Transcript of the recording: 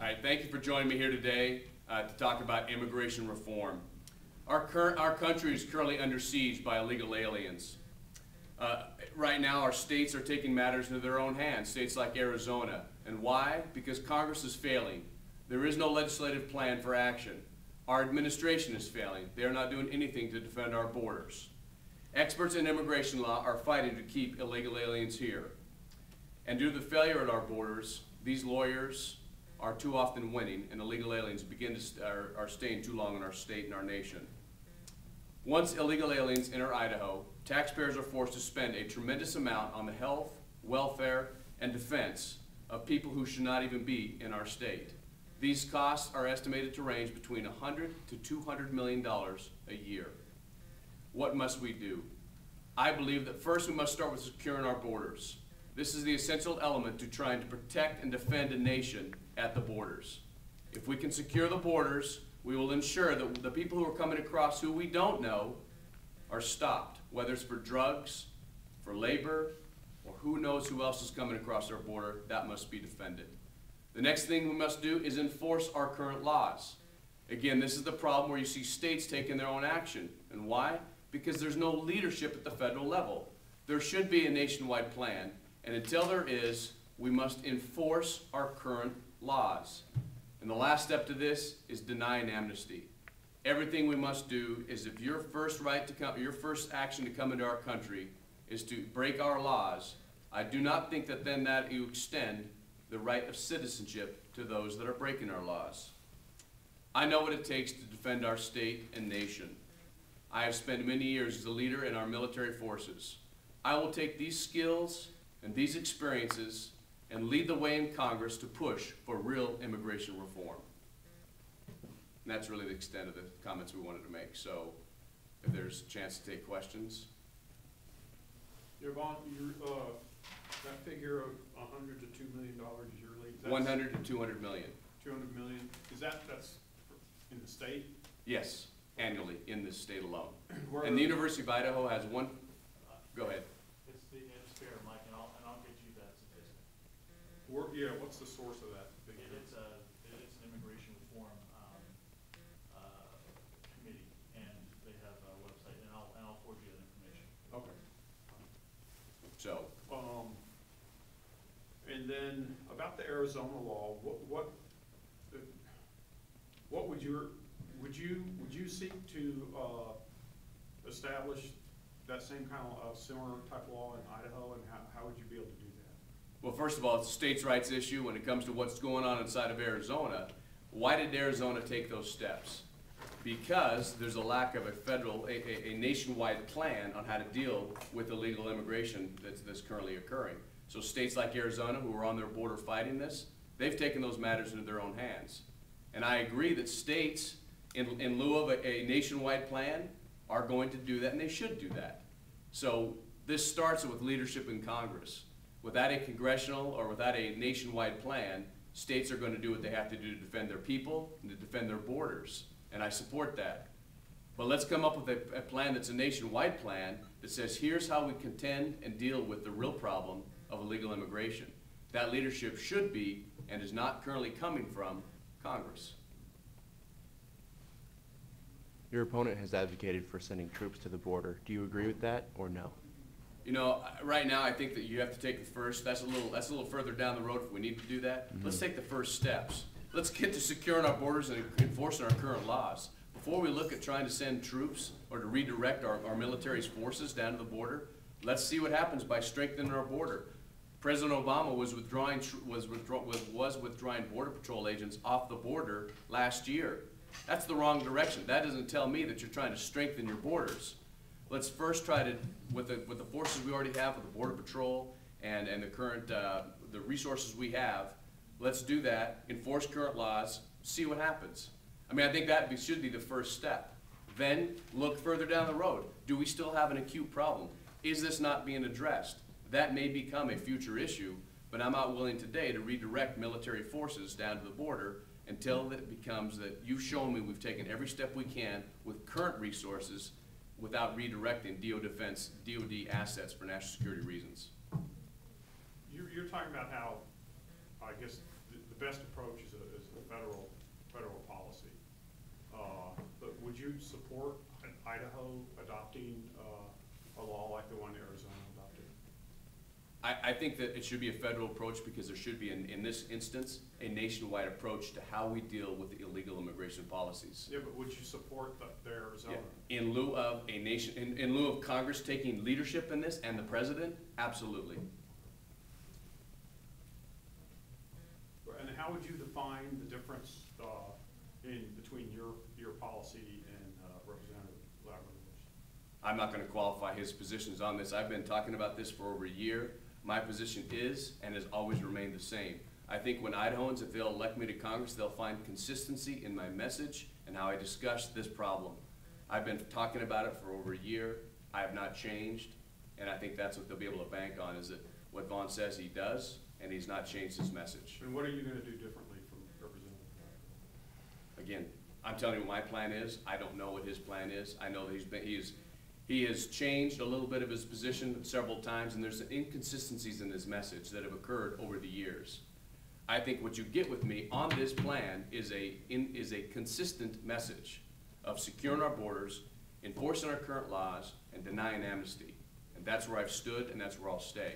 right, thank you for joining me here today to talk about immigration reform. Our country is currently under siege by illegal aliens. Right now, our states are taking matters into their own hands, states like Arizona. And why? Because Congress is failing. There is no legislative plan for action. Our administration is failing. They are not doing anything to defend our borders. Experts in immigration law are fighting to keep illegal aliens here. And due to the failure at our borders, these lawyers are too often winning, and illegal aliens are staying too long in our state and our nation. Once illegal aliens enter Idaho, taxpayers are forced to spend a tremendous amount on the health, welfare, and defense of people who should not even be in our state. These costs are estimated to range between $100 to $200 million a year. What must we do? I believe that first we must start with securing our borders. This is the essential element to trying to protect and defend a nation at the borders. If we can secure the borders, we will ensure that the people who are coming across who we don't know are stopped, whether it's for drugs, for labor, or who knows who else is coming across our border. That must be defended. The next thing we must do is enforce our current laws. Again, this is the problem where you see states taking their own action. And why? Because there's no leadership at the federal level. There should be a nationwide plan, and until there is, we must enforce our current laws. And the last step to this is deny an amnesty. Everything we must do is, if your first action to come into our country is to break our laws, I do not think that then that you extend the right of citizenship to those that are breaking our laws. I know what it takes to defend our state and nation. I have spent many years as a leader in our military forces. I will take these skills and these experiences and lead the way in Congress to push for real immigration reform. And that's really the extent of the comments we wanted to make. So if there's a chance to take questions. Yeah, Vaughn, that figure of $100 to $2 million yearly. 100 to 200 million. 200 million. That's in the state? Yes, annually in this state alone. And the University of Idaho has one. Go ahead. It's fair, Mike, and I'll get you that statistic. Yeah, what's the source of that figure? It's an immigration reform committee, and they have a website, and I'll forward you that information. Okay. So. And then about the Arizona law, what would you seek to establish that same kind of similar type of law in Idaho, and how would you be able to do that? Well, first of all, it's a states' rights issue when it comes to what's going on inside of Arizona. Why did Arizona take those steps? Because there's a lack of a nationwide plan on how to deal with illegal immigration that's currently occurring. So states like Arizona, who are on their border fighting this, they've taken those matters into their own hands. And I agree that states, in lieu of a nationwide plan, are going to do that, and they should do that. So this starts with leadership in Congress. Without a congressional or without a nationwide plan, states are going to do what they have to do to defend their people and to defend their borders. And I support that. But let's come up with a plan that's a nationwide plan that says, here's how we contend and deal with the real problem of illegal immigration. That leadership should be, and is not currently coming from, Congress. Your opponent has advocated for sending troops to the border. Do you agree with that, or no? You know, right now I think that you have to take the first. That's a little further down the road if we need to do that. Mm-hmm. Let's take the first steps. Let's get to securing our borders and enforcing our current laws. Before we look at trying to send troops or to redirect our military's forces down to the border, let's see what happens by strengthening our border. President Obama was withdrawing Border Patrol agents off the border last year. That's the wrong direction. That doesn't tell me that you're trying to strengthen your borders. Let's first try to, with the forces we already have, with the Border Patrol and the current the resources we have, let's do that, enforce current laws, see what happens. I mean, I think that should be the first step. Then look further down the road. Do we still have an acute problem? Is this not being addressed? That may become a future issue, but I'm not willing today to redirect military forces down to the border until it becomes that you've shown me we've taken every step we can with current resources without redirecting DoD assets for national security reasons. You're talking about how, I guess, the the best approach is a federal policy. But would you support Idaho adopting a law like the one Arizona adopted? I think that it should be a federal approach because there should be, in this instance, a nationwide approach to how we deal with the illegal immigration policies. Yeah, but would you support the Arizona? Yeah. In lieu of a nation, in lieu of Congress taking leadership in this and the president, absolutely. And how would you define the difference between your policy and Representative Labrador's? I'm not going to qualify his positions on this. I've been talking about this for over a year. My position is and has always remained the same. I think when Idahoans, if they'll elect me to Congress, they'll find consistency in my message and how I discuss this problem. I've been talking about it for over a year. I have not changed, and I think that's what they'll be able to bank on, is that what Vaughn says he does, and he's not changed his message. And what are you going to do differently from Representative Labrador? Again, I'm telling you what my plan is. I don't know what his plan is. I know that he has changed a little bit of his position several times, and there's inconsistencies in his message that have occurred over the years. I think what you get with me on this plan is a consistent message of securing our borders, enforcing our current laws, and denying amnesty. And that's where I've stood, and that's where I'll stay.